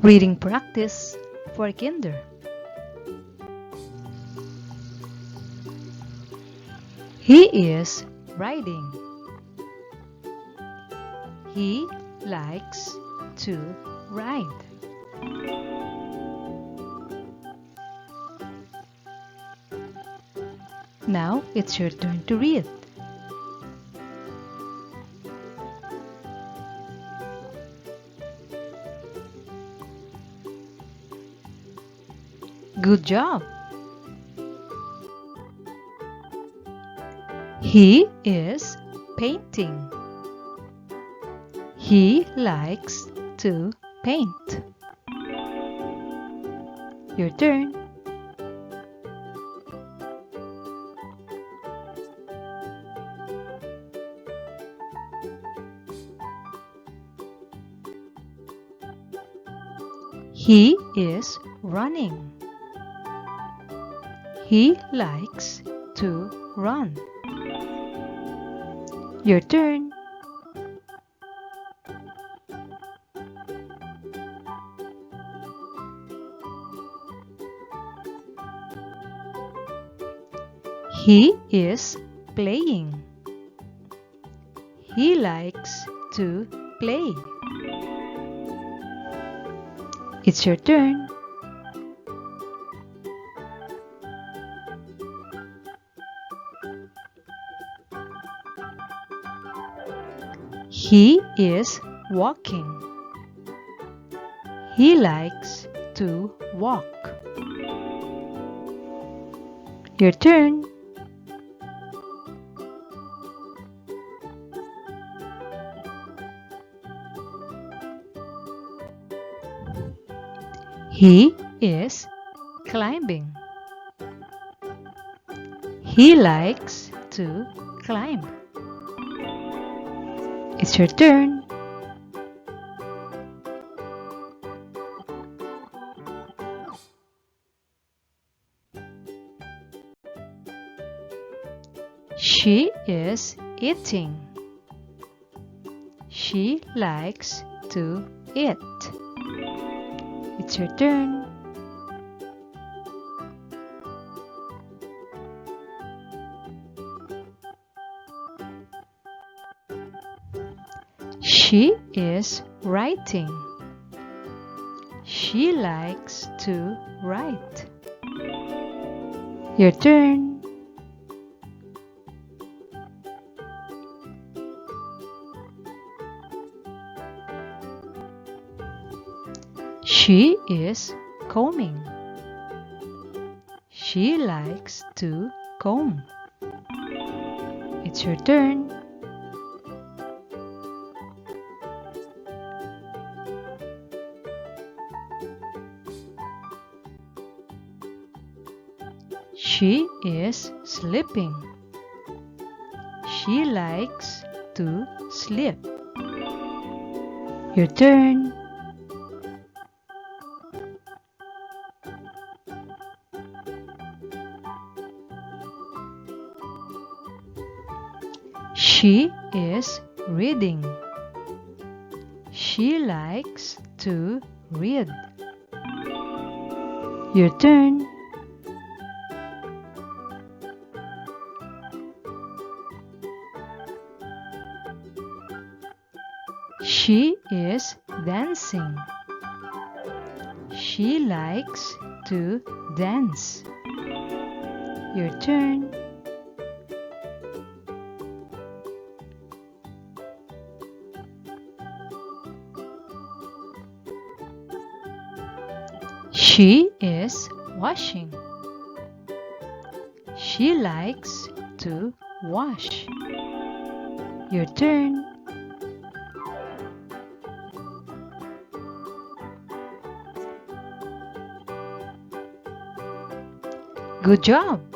Reading practice for kinder. He is riding. He likes to ride. Now it's your turn to read. Good job! He is painting. He likes to paint. Your turn. He is running. He likes to run. Your turn. He is playing. He likes to play. It's your turn. He is walking. He likes to walk. Your turn. He is climbing. He likes to climb. It's your turn. She is eating. She likes to eat. It's your turn. She is writing. She likes to write. Your turn. She is combing. She likes to comb. It's your turn. She is sleeping. She likes to sleep. Your turn. She is reading. She likes to read. Your turn. She is dancing. She likes to dance. Your turn. She is washing. She likes to wash. Your turn. Good job!